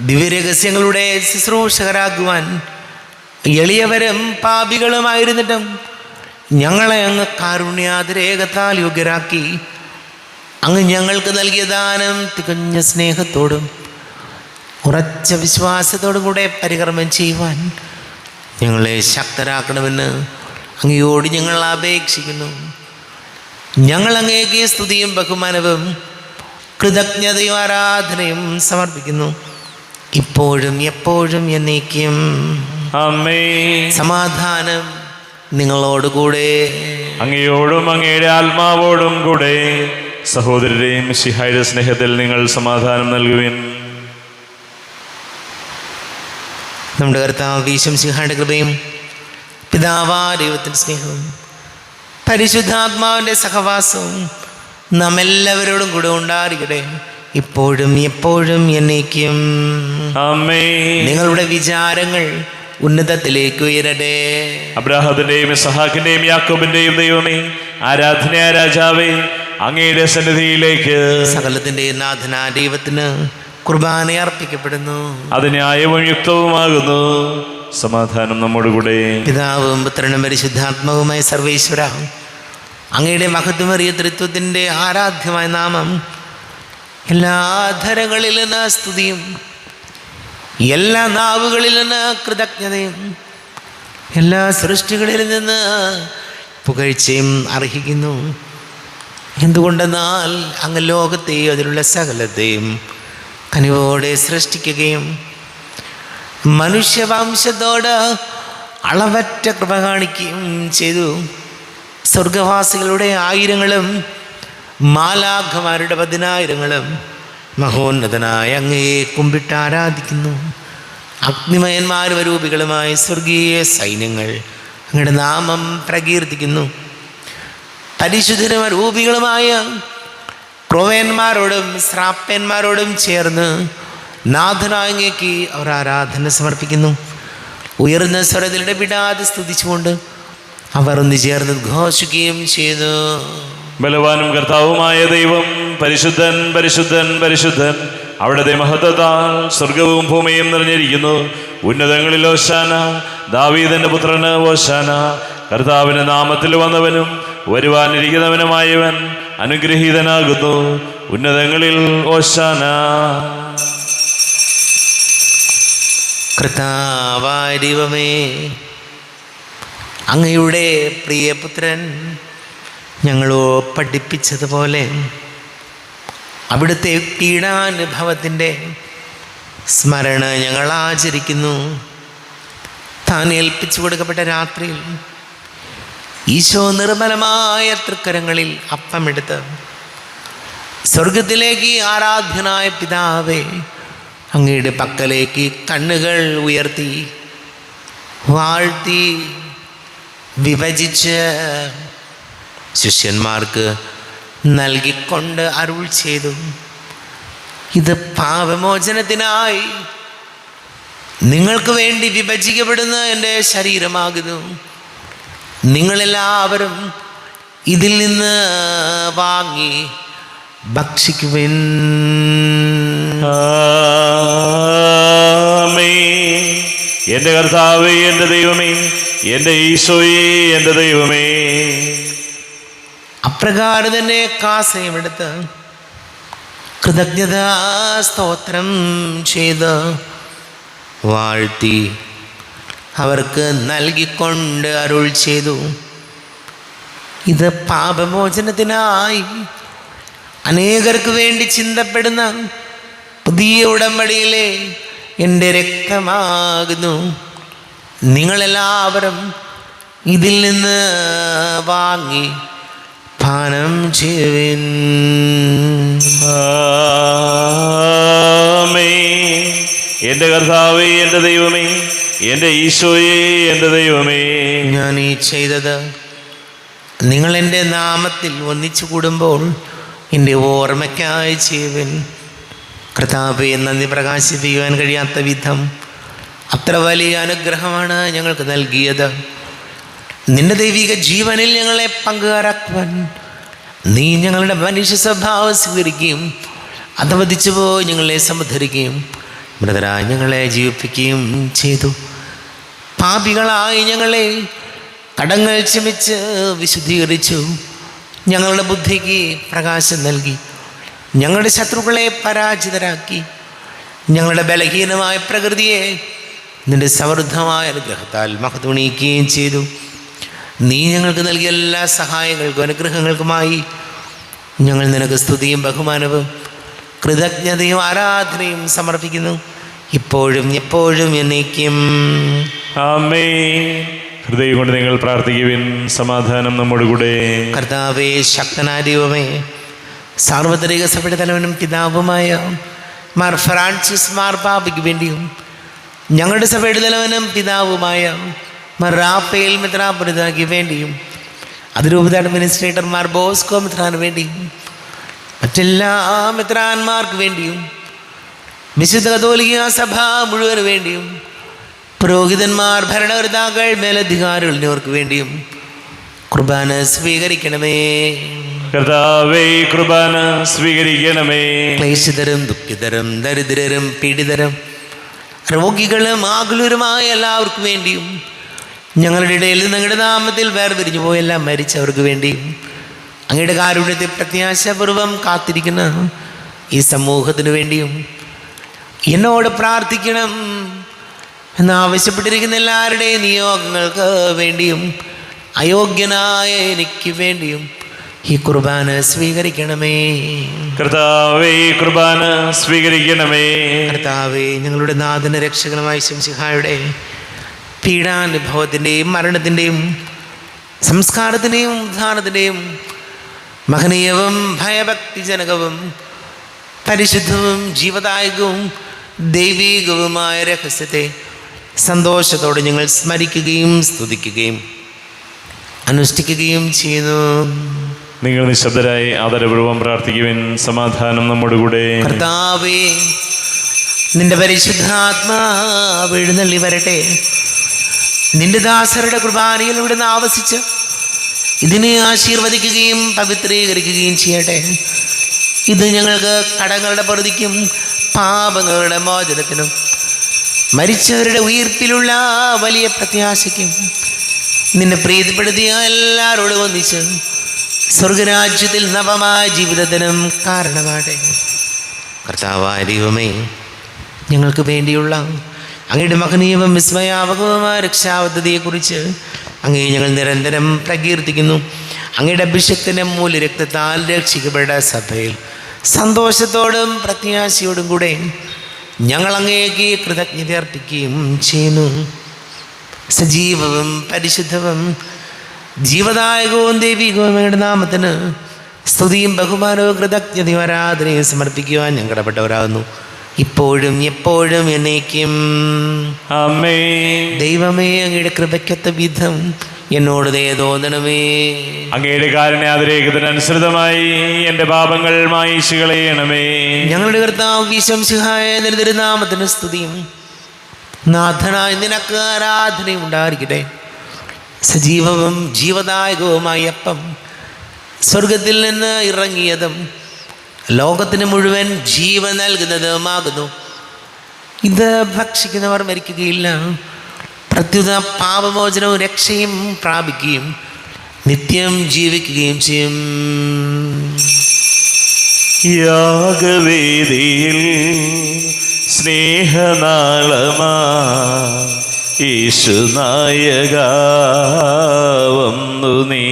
ദിവ്യരഹസ്യങ്ങളുടെ ശുശ്രൂഷകരാകുവാൻ എളിയവരും പാപികളുമായിരുന്നിട്ടും ഞങ്ങളെ അങ്ങ് കാരുണ്യാതിരേകത്താൽ യോഗ്യരാക്കി. അങ്ങ് ഞങ്ങൾക്ക് നൽകിയ ദാനം തികഞ്ഞ സ്നേഹത്തോടും ഉറച്ച വിശ്വാസത്തോടും കൂടെ പരികർമ്മം ചെയ്യുവാൻ ഞങ്ങളെ ശക്തരാക്കണമെന്ന് അങ്ങയോട് ഞങ്ങൾ അപേക്ഷിക്കുന്നു. ഞങ്ങൾ അങ്ങേക്ക് സ്തുതിയും ബഹുമാനവും കൃതജ്ഞതയും ആരാധനയും സമർപ്പിക്കുന്നു, ഇപ്പോഴും എപ്പോഴും എന്നേക്കും. ആമേൻ. സമാധാനം നിങ്ങളോടുകൂടെ. അങ്ങയോടും അങ്ങയുടെ ആത്മാവോടും കൂടെ. സഹോദരരെയും മിശിഹായുടെ സ്നേഹത്തിൽ നിങ്ങൾ സമാധാനം നൽകുവിൻ. നമ്മുടെ കർത്താവ് ഈശോ മിശിഹായുടെ കൃപയും പിതാവായ ദൈവത്തിൻ്റെ സ്നേഹവും പരിശുദ്ധാത്മാവിൻ്റെ സഹവാസവും നമ്മെല്ലാവരോടും കൂടെ ഉണ്ടായിരിക്കട്ടെ, ഇപ്പോഴും എപ്പോഴും എന്നേക്കും. ആമേൻ. നിങ്ങളുടെ വിചാരങ്ങൾ ഉന്നതത്തിലേക്ക് ഉയരട്ടെ. അബ്രാഹത്തിന്റെയും ഇസ്ഹാക്കിന്റെയും യാക്കോബിന്റെയും ദൈവമേ, ആരാധനയായ രാജാവേ, അങ്ങയുടെ സന്നിധിയിലേക്ക് സകലത്തിന്റെ നാഥനായ ദൈവത്തിന് കുർബാന അർപ്പിക്കപ്പെടുന്നു. അത് ന്യായവും യുക്തവുമാകുന്നു. സമാധാനം നമ്മോടുകൂടെ. പിതാവും പുത്രനും പരിശുദ്ധാത്മാവുമായ സർവേശ്വര, അങ്ങയുടെ മഹത്വമേറിയ ത്രിത്വത്തിൻ്റെ ആരാധ്യമായ നാമം എല്ലാ ധരങ്ങളിൽ നിന്ന് സ്തുതിയും എല്ലാ നാവുകളിൽ നിന്ന് കൃതജ്ഞതയും എല്ലാ സൃഷ്ടികളിൽ നിന്ന് പുകഴ്ചയും അർഹിക്കുന്നു. എന്തുകൊണ്ടെന്നാൽ അങ്ങ് ലോകത്തെയും അതിലുള്ള സകലത്തെയും കനിവോടെ സൃഷ്ടിക്കുകയും മനുഷ്യവംശത്തോട് അളവറ്റ കൃപ കാണിക്കുകയും ചെയ്തു. സ്വർഗവാസികളുടെ ആയിരങ്ങളും മാലാഖമാരുടെ 10,000ങ്ങളും മഹോന്നതനായ അങ്ങയെ കുമ്പിട്ട് ആരാധിക്കുന്നു. അഗ്നിമയന്മാരും രൂപികളുമായ സ്വർഗീയ സൈന്യങ്ങൾ അങ്ങയുടെ നാമം പ്രകീർത്തിക്കുന്നു. പരിശുദ്ധരും രൂപികളുമായ ക്രോവേന്മാരോടും ശ്രാപ്പന്മാരോടും ചേർന്ന് നാഥനായ അങ്ങേക്ക് അവർ ആരാധന സമർപ്പിക്കുന്നു. ഉയർന്ന സ്വരത്തിലൂടെ വിടാതെ സ്തുതിച്ചുകൊണ്ട് അവർ ഒന്ന് ചേർന്ന് ഘോഷിക്കുകയും ചെയ്തു. ബലവാനും കർത്താവുമായ ദൈവം പരിശുദ്ധൻ പരിശുദ്ധൻ പരിശുദ്ധൻ, അവിടുത്തെ മഹത്വത്താൽ സ്വർഗവും ഭൂമിയും നിറഞ്ഞിരിക്കുന്നു. ഉന്നതങ്ങളിൽ ഓശാന, ദാവീദിന്റെ പുത്രന് ഓശാന. കർത്താവിന്റെ നാമത്തിൽ വന്നവനും വരുവാനിരിക്കുന്നവനുമായവൻ അനുഗ്രഹീതനാകുന്നു. ഉന്നതങ്ങളിൽ ഓശാന. കർത്താവായ ദൈവമേ, അങ്ങയുടെ പ്രിയപുത്രൻ ഞങ്ങളോ പഠിപ്പിച്ചതുപോലെ അവിടുത്തെ പീഡാനുഭവത്തിൻ്റെ സ്മരണ ഞങ്ങൾ ആചരിക്കുന്നു. താൻ ഏൽപ്പിച്ചു കൊടുക്കപ്പെട്ട രാത്രിയിൽ ഈശോ നിർമ്മലമായ തൃക്കരങ്ങളിൽ അപ്പമെടുത്ത് സ്വർഗത്തിലേക്ക് ആരാധ്യനായ പിതാവേ, അങ്ങയുടെ പക്കലേക്ക് കണ്ണുകൾ ഉയർത്തി വാഴ്ത്തി വിഭജിച്ച് ശിഷ്യന്മാർക്ക് നൽകിക്കൊണ്ട് അരുൾ ചെയ്തു, ഇത് പാപമോചനത്തിനായി നിങ്ങൾക്ക് വേണ്ടി വിഭജിക്കപ്പെടുന്ന എൻ്റെ ശരീരമാകുന്നു. നിങ്ങളെല്ലാവരും ഇതിൽ നിന്ന് വാങ്ങി ഭക്ഷിക്കുവിൻ. എൻ്റെ കർത്താവേ, എൻ്റെ ദൈവമേ, എൻ്റെ ഈശോയേ, എൻ്റെ ദൈവമേ. അപ്രകാരം തന്നെ കാസയുമെടുത്ത് കൃതജ്ഞതാ സ്തോത്രം ചെയ്ത് വാഴ്ത്തി അവർക്ക് നൽകിക്കൊണ്ട് അരുൾ ചെയ്തു, ഇത് പാപമോചനത്തിനായി അനേകർക്ക് വേണ്ടി ചിന്തപ്പെടുന്ന പുതിയ ഉടമ്പടിയിലെ എൻ്റെ രക്തമാകുന്നു. നിങ്ങളെല്ലാവരും ഇതിൽ നിന്ന് വാങ്ങി പാനം ചെയ്യുവിൻ. എൻ്റെ കർത്താവേ, എൻ്റെ ദൈവമേ, എൻ്റെ ഈശോയേ, എൻ്റെ ദൈവമേ. ഞാൻ ഈ ചെയ്തത് നിങ്ങൾ എൻ്റെ നാമത്തിൽ ഒന്നിച്ചു കൂടുമ്പോൾ എൻ്റെ ഓർമ്മയ്ക്കായി ചെയ്യുവിൻ. കർത്താവേ, നന്ദി പ്രകാശിപ്പിക്കുവാൻ കഴിയാത്ത വിധം അത്ര വലിയ അനുഗ്രഹമാണ് ഞങ്ങൾക്ക് നൽകിയത്. നിന്റെ ദൈവിക ജീവനിൽ ഞങ്ങളെ പങ്കുകാരാക്കുവാൻ നീ ഞങ്ങളുടെ മനുഷ്യ സ്വഭാവം സ്വീകരിക്കുകയും അധവദിച്ചു പോയി ഞങ്ങളെ സമുദ്ധരിക്കുകയും മൃതരായി ഞങ്ങളെ ജീവിപ്പിക്കുകയും ചെയ്തു. പാപികളായി ഞങ്ങളെ കടങ്ങൾ ക്ഷമിച്ച് വിശുദ്ധീകരിച്ചു. ഞങ്ങളുടെ ബുദ്ധിക്ക് പ്രകാശം നൽകി ഞങ്ങളുടെ ശത്രുക്കളെ പരാജിതരാക്കി. ഞങ്ങളുടെ ബലഹീനമായ പ്രകൃതിയെ നിന്റെ സമൃദ്ധമായ അനുഗ്രഹത്താൽ മഹത്വണിയിക്കുകയും ചെയ്തു. നീ ഞങ്ങൾക്ക് നൽകിയ എല്ലാ സഹായങ്ങൾക്കും അനുഗ്രഹങ്ങൾക്കുമായി ഞങ്ങൾ നിനക്ക് സ്തുതിയും ബഹുമാനവും കൃതജ്ഞതയും ആരാധനയും സമർപ്പിക്കുന്നു, ഇപ്പോഴും എപ്പോഴും എന്നേക്കും. ആമേൻ. ഹൃദയം കൊണ്ട് നിങ്ങൾ പ്രാർത്ഥിക്കുവിൻ. സമാധാനം നമ്മുടെ കൂടെ. കർത്താവേ, ശക്തനായ ദൈവമേ, സാർവത്രിക സഭയുടെ തലവനും പിതാവുമായ മാർ ഫ്രാൻസിസ് മാർപ്പാപ്പയ്ക്ക് വേണ്ടിയും ഞങ്ങളുടെ സഭയുടെ തലവനും പിതാവുമായ മാർ റാഫേൽ മെത്രാപ്പൊലീത്തായ്ക്ക് വേണ്ടിയും അതിരൂപത അഡ്മിനിസ്ട്രേറ്റർ മാർ ബോസ്കോ മെത്രാന് വേണ്ടിയും മറ്റെല്ലാ മെത്രാന്മാർക്ക് വേണ്ടിയും വിശുദ്ധ കത്തോലിക്ക സഭ മുഴുവന് വേണ്ടിയും പുരോഹിതന്മാർ, ഭരണകർത്താക്കൾ, മേലധികാരികൾ എന്നിവർക്ക് വേണ്ടിയും കുർബാന സ്വീകരിക്കണമേ. കർത്താവേ, കുർബാന സ്വീകരിക്കണമേ. ക്ലേശിതരും ദുഃഖിതരും ദരിദ്രരും പീഡിതരും രോഗികളും ആകുലരുമായ എല്ലാവർക്കും വേണ്ടിയും ഞങ്ങളുടെ ഇടയിൽ നിങ്ങളുടെ നാമത്തിൽ വേർപിരിഞ്ഞു പോയെല്ലാം മരിച്ചവർക്ക് വേണ്ടിയും അങ്ങയുടെ കാരുണ്യത്തെ പ്രത്യാശപൂർവം കാത്തിരിക്കുന്ന ഈ സമൂഹത്തിനു വേണ്ടിയും എന്നോട് പ്രാർത്ഥിക്കണം എന്നാവശ്യപ്പെട്ടിരിക്കുന്ന എല്ലാവരുടെയും നിയോഗങ്ങൾക്ക് വേണ്ടിയും അയോഗ്യനായ എനിക്ക് വേണ്ടിയും ഈ കുർബാന സ്വീകരിക്കണമേ. കർത്താവേ, കുർബാന സ്വീകരിക്കണമേ. കർത്താവേ, ഞങ്ങളുടെ നാഥന രക്ഷകനുമായ ശംസിഹായുടെ പീഡാനുഭവത്തിൻ്റെയും മരണത്തിൻ്റെയും സംസ്കാരത്തിൻ്റെയും ഉദ്ധാനത്തിൻ്റെയും മഹനീയവും ഭയഭക്തിജനകവും പരിശുദ്ധവും ജീവദായകവും ദൈവീകവുമായ രഹസ്യത്തെ സന്തോഷത്തോടെ ഞങ്ങൾ സ്മരിക്കുകയും സ്തുതിക്കുകയും അനുഷ്ഠിക്കുകയും ചെയ്യുന്നു. നിങ്ങൾ നിശബ്ദരായി ആദരപൂർവ്വം പ്രാർത്ഥിക്കുവിൻ. സമാധാനം നമ്മുടെ കൂടെ. കർത്താവേ, നിന്റെ പരിശുദ്ധാത്മാവ് എഴുന്നള്ളി വരട്ടെ. നിന്റെ ദാസരുടെ കുർബാനയിൽ ഇവിടുന്ന് ആവസിച്ച് ഇതിനെ ആശീർവദിക്കുകയും പവിത്രീകരിക്കുകയും ചെയ്യട്ടെ. ഇത് ഞങ്ങൾക്ക് കടങ്ങളുടെ പൊറുതിക്കും പാപങ്ങളുടെ മോചനത്തിനും മരിച്ചവരുടെ ഉയിർപ്പിലുള്ള വലിയ പ്രത്യാശയ്ക്കും നിന്നെ പ്രീതിപ്പെടുത്തിയ എല്ലാവരോടും ഒന്നിച്ച് സ്വർഗരാജ്യത്തിൽ നവമായ ജീവിതത്തിനും കാരണമാകട്ടെ. കർത്താവായ ദൈവമേ, ഞങ്ങൾക്ക് വേണ്ടിയുള്ള അങ്ങയുടെ മഹനീയവും വിസ്മയാവകവുമായ രക്ഷാപദ്ധതിയെക്കുറിച്ച് അങ്ങേ ഞങ്ങൾ നിരന്തരം പ്രകീർത്തിക്കുന്നു. അങ്ങയുടെ അഭിഷേകത്തിൻ്റെ മൂല്യരക്തത്താൽ രക്ഷിക്കപ്പെട്ട സഭയിൽ സന്തോഷത്തോടും പ്രത്യാശയോടും കൂടെ ഞങ്ങൾ അങ്ങേക്ക് കൃതജ്ഞത അർപ്പിക്കുകയും ചെയ്യുന്നു. സജീവവും പരിശുദ്ധവും ജീവദായകവും ദൈവികവും അങ്ങയുടെ നാമത്തിന് സ്തുതിയും ബഹുമാനവും കൃതജ്ഞതയും ആരാധനയും സമർപ്പിക്കുവാൻ ഞാൻ കടപ്പെട്ടവരാകുന്നു, ഇപ്പോഴും എപ്പോഴും എന്നേക്കും. ആമേൻ. ദൈവമേ, അങ്ങയുടെ കൃപയ്ക്കൊത്ത വിധം എന്നോട് ദയ തോന്നണമേ. അങ്ങയുടെ കാരുണ്യാതിരേകത്തിനനുസൃതമായി എൻ്റെ പാപങ്ങൾ മായിച്ചു കളയണമേ. ഞങ്ങളുടെ കർത്താവ് വിശംസിഹായ തിരുനാമത്തിന് സ്തുതിയും നാഥനായ നിനക്ക് ആരാധനയും ഉണ്ടായിരിക്കട്ടെ. സജീവവും ജീവദായകവുമായ അപ്പം സ്വർഗത്തിൽ നിന്ന് ഇറങ്ങിയതും ലോകത്തിന് മുഴുവൻ ജീവൻ നൽകുന്നതുമാകുന്നു. ഇത് ഭക്ഷിക്കുന്നവർ മരിക്കുകയില്ല, പ്രത്യുത പാപമോചനവും രക്ഷയും പ്രാപിക്കുകയും നിത്യം ജീവിക്കുകയും ചെയ്യും. യാഗവേദിയിൽ സ്നേഹനാളമാ യേശുനായക വന്നു നീ,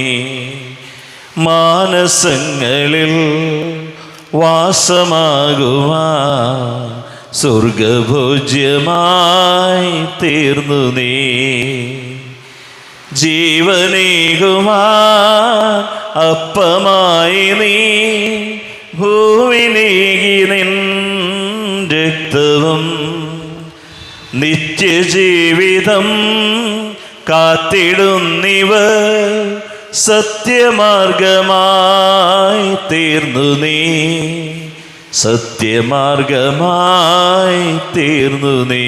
മാനസങ്ങളിൽ വാസമാകുവാൻ സ്വർഗഭോജ്യമായി തീർന്നു നീ, ജീവനേകുവാൻ അപ്പമായി നീ ഭൂവിനേകി നിൻ രക്തവും നിത്യജീവിതം കാത്തിടുന്നിവർ സത്യമാർഗമായി തീർന്നു നീ, സത്യമാർഗമായി തീർന്നു നീ.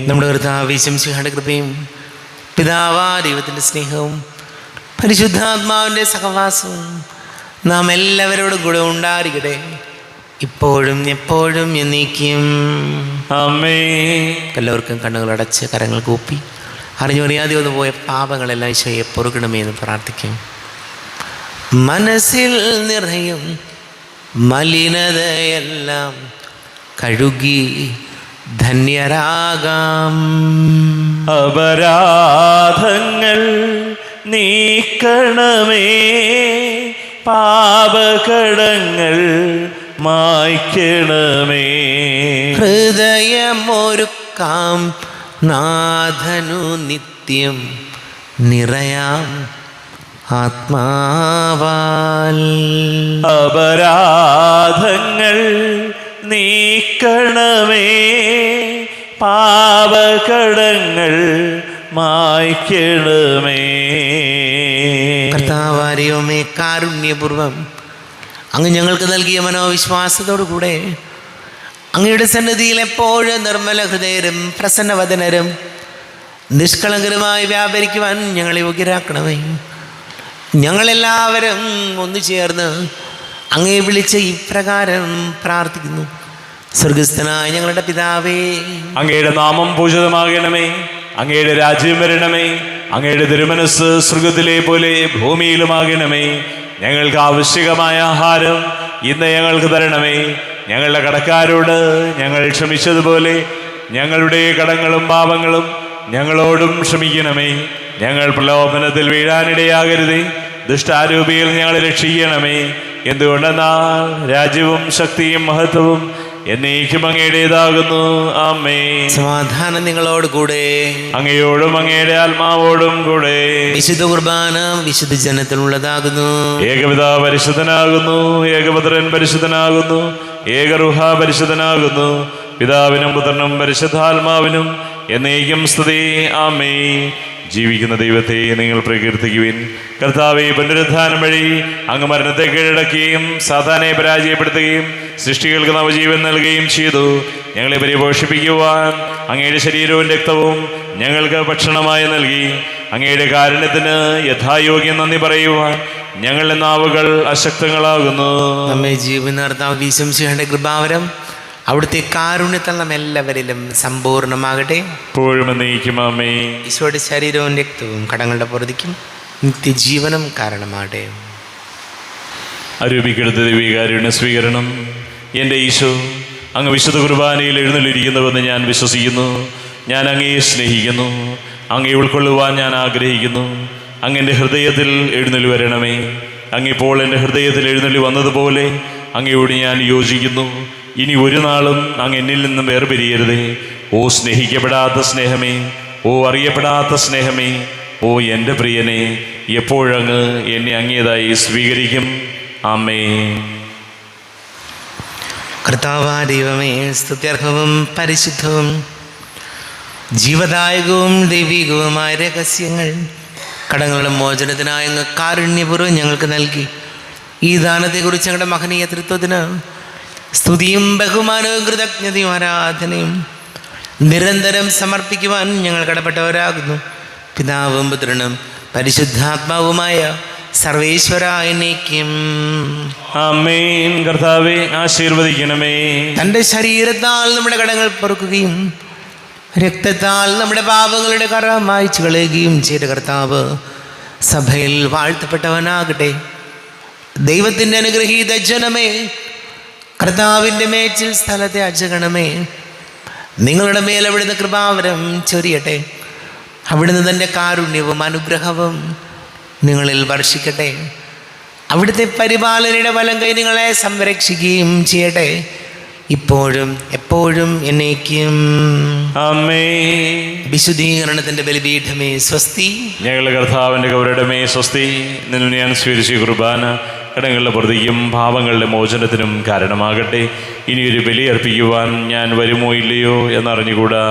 നമ്മുടെ കർത്താവ് യേശുമിശിഹായുടെ കൃപയും പിതാവാ ദൈവത്തിൻ്റെ സ്നേഹവും പരിശുദ്ധാത്മാവിൻ്റെ സഹവാസവും നാം എല്ലാവരോടും കൂടെ ഉണ്ടായിരിക്കട്ടെ, ഇപ്പോഴും എപ്പോഴും എന്നേക്കും. ആമേൻ. എല്ലാവർക്കും കണ്ണുകളടച്ച് കരങ്ങൾ കൂപ്പി അറിഞ്ഞറിയാതെ ഒന്ന് പോയ പാപങ്ങളെല്ലാം ഈശോയെ പൊറുക്കണമേ എന്ന് പ്രാർത്ഥിക്കും. മനസ്സിൽ നിറയും മലിനതയെല്ലാം കഴുകി ധന്യരാകാം, അപരാധങ്ങൾ നീക്കണമേ, പാപകടങ്ങൾ മായ്ക്കണമേ, ഹൃദയമൊരുക്കാം നാഥനു നിത്യം നിറയാം ആത്മാവാൽ, അപരാധങ്ങൾ നീക്കണമേ, പാപകടങ്ങൾ മായ്ക്കണമേ. കർത്താവാരിയോമേ, കാരുണ്യപൂർവം അങ്ങ് ഞങ്ങൾക്ക് നൽകിയ മനോവിശ്വാസത്തോടു കൂടെ അങ്ങയുടെ സന്നിധിയിൽ എപ്പോഴും നിർമ്മല ഹൃദയരും പ്രസന്നവദനരും നിഷ്കളങ്കരുമായി വ്യാപരിക്കുവാൻ ഞങ്ങളെ യോഗ്യരാക്കണമേ. ഞങ്ങളെല്ലാവരും ഒന്നു ചേർന്ന് അങ്ങയെ വിളിച്ച് ഇപ്രകാരം പ്രാർത്ഥിക്കുന്നു. സ്വർഗസ്ഥനായ ഞങ്ങളുടെ പിതാവേ, അങ്ങയുടെ നാമം പൂജിതമാകണമേ, അങ്ങയുടെ രാജ്യം വരണമേ, അങ്ങയുടെ തിരുമനസ് സ്വർഗത്തിലെ പോലെ ഭൂമിയിലുമാകണമേ. ഞങ്ങൾക്ക് ആവശ്യകമായ ആഹാരം ഇന്ന് ഞങ്ങൾക്ക് തരണമേ. ഞങ്ങളുടെ കടക്കാരോട് ഞങ്ങൾ ക്ഷമിച്ചതുപോലെ ഞങ്ങളുടെ കടങ്ങളും പാപങ്ങളും ഞങ്ങളോടും ക്ഷമിക്കണമേ. ഞങ്ങൾ പ്രലോഭനത്തിൽ വീഴാനിടയാകരുതേ, ദുഷ്ടാരൂപിയിൽ ഞങ്ങളെ രക്ഷിക്കണമേ. എന്തുകൊണ്ടെന്നാൽ രാജ്യവും ശക്തിയും മഹത്വവും എന്നേക്കും അങ്ങയുടേതാകുന്നു. ആമേൻ. സമാധാനം നിങ്ങളോട് കൂടെ, അങ്ങയോടും അങ്ങയുടെ ആത്മാവോടും കൂടെ. വിശുദ്ധ കുർബാന വിശുദ്ധ ജനത്തിനുള്ളതാകുന്നു. ഏകപിതാ പരിശുദ്ധനാകുന്നു, ഏകപുത്രൻ പരിശുദ്ധനാകുന്നു, ഏകറുഹ പരിശുദ്ധനാകുന്നു. പിതാവിനും പുത്രനും പരിശുദ്ധാത്മാവിനും എന്നേക്കും സ്തുതി. ആമേൻ. ജീവിക്കുന്ന ദൈവത്തെ നിങ്ങൾ പ്രകീർത്തിക്കുവിൻ. കർത്താവേ, പുനരുദ്ധാനം വഴി അങ്ങ് മരണത്തെ കീഴടക്കുകയും സാത്താനെ പരാജയപ്പെടുത്തുകയും സൃഷ്ടികൾക്ക് നവജീവൻ നൽകുകയും ചെയ്തു. ഞങ്ങളെ പരിപോഷിപ്പിക്കുവാൻ അങ്ങയുടെ ശരീരവും രക്തവും ഞങ്ങൾക്ക് ഭക്ഷണമായി നൽകി. അങ്ങയുടെ കാരുണ്യത്തിന് യഥായോഗ്യം നന്ദി പറയുവാൻ ഞങ്ങളുടെ നാവുകൾ അശക്തങ്ങളാകുന്നു. നമ്മെ ജീവൻ നിർത്താവ് വിശംസിയുടെ കൃപാവരം അവിടുത്തെ കാരുണ്യത്താൽ നാം എല്ലാവരിലും സമ്പൂർണ്ണമാകട്ടെ. എപ്പോഴും എന്നേക്കും ആമേൻ. ഈശോയുടെ ശരീരവും രക്തവും കടങ്ങളുടെ പൊറുതിക്കും നിത്യജീവനം കാരണമാകട്ടെ. അരൂപിക്കെടുത്ത ദൈവികാരുണ്യ സ്വീകരണം. എൻ്റെ ഈശോ, അങ്ങ് വിശുദ്ധ കുർബാനയിൽ എഴുന്നള്ളിരിക്കുന്നുവെന്ന് ഞാൻ വിശ്വസിക്കുന്നു. ഞാൻ അങ്ങയെ സ്നേഹിക്കുന്നു. അങ്ങയെ ഉൾക്കൊള്ളുവാൻ ഞാൻ ആഗ്രഹിക്കുന്നു. അങ്ങ് എൻ്റെ ഹൃദയത്തിൽ എഴുന്നള്ളി വരണമേ. അങ്ങിപ്പോൾ എൻ്റെ ഹൃദയത്തിൽ എഴുന്നള്ളി വന്നതുപോലെ അങ്ങയോട് ഞാൻ യോജിക്കുന്നു. ഇനി ഒരു നാളും അങ്ങ് എന്നിൽ നിന്നും വേർപിരിയരുതേ. ഓ സ്നേഹിക്കപ്പെടാത്ത സ്നേഹമേ, ഓ അറിയപ്പെടാത്ത സ്നേഹമേ, ഓ എൻ്റെ പ്രിയനെ, എപ്പോഴങ്ങ് എന്നെ അങ്ങേതായി സ്വീകരിക്കും. ആമേൻ. കർത്താവായ ദൈവമേ, സ്തുത്യർഹവും പരിശുദ്ധവും ജീവദായകവും ദൈവികവുമായ രഹസ്യങ്ങൾ കടങ്ങളുടെ മോചനത്തിനായി അങ്ങ് കാരുണ്യപൂർവ്വം ഞങ്ങൾക്ക് നൽകി. ഈ ദാനത്തെക്കുറിച്ച് ഞങ്ങളുടെ മഹനീയ തൃത്വത്തിന് സ്തുതിയും ബഹുമാനവും കൃതജ്ഞതയും ആരാധനയും നിരന്തരം സമർപ്പിക്കുവാൻ ഞങ്ങൾ കടപ്പെട്ടവരാകുന്നു. പിതാവും പുത്രനും പരിശുദ്ധാത്മാവുമായ സർവേശ്വരായ എന്നേക്കും ആമേൻ. കർത്താവേ, ആശീർവദിക്കണമേ. തൻ്റെ ശരീരത്താൽ നമ്മുടെ കടങ്ങൾ പൊറുക്കുകയും രക്തത്താൽ നമ്മുടെ പാപങ്ങളുടെ കറ മായ്ച്ചു കളയുകയും ചെയ്ത കർത്താവ് സഭയിൽ വാഴ്ത്തപ്പെട്ടവനാകട്ടെ. ദൈവത്തിൻ്റെ അനുഗ്രഹീത ജനമേ, കർത്താവിൻ്റെ മേച്ചിൽ സ്ഥലത്തെ അജഗണമേ, നിങ്ങളുടെ മേൽ അവിടുന്ന് കൃപാവരം ചൊരിയട്ടെ. അവിടുന്ന് തൻ്റെ കാരുണ്യവും അനുഗ്രഹവും നിങ്ങളിൽ വർഷിക്കട്ടെ. അവിടുത്തെ പരിപാലനയുടെ വലം കൈ നിങ്ങളെ സംരക്ഷിക്കുകയും ചെയ്യട്ടെ, ഇപ്പോഴും എപ്പോഴും എന്നേക്കും. ആമേൻ. വിശുദ്ധീകരണത്തിൻ്റെ ബലിപീഠമേ സ്വസ്തി. ഞങ്ങളുടെ കർത്താവിൻ്റെ കൗരടമേ സ്വസ്തി. നിന്നിൽ ഞാൻ സ്വീകരിച്ച കുർബാന കടങ്ങളുടെ പ്രതിക്കും പാപങ്ങളുടെ മോചനത്തിനും കാരണമാകട്ടെ. ഇനിയൊരു ബലി അർപ്പിക്കുവാൻ ഞാൻ വരുമോ ഇല്ലയോ എന്നറിഞ്ഞുകൂടാ.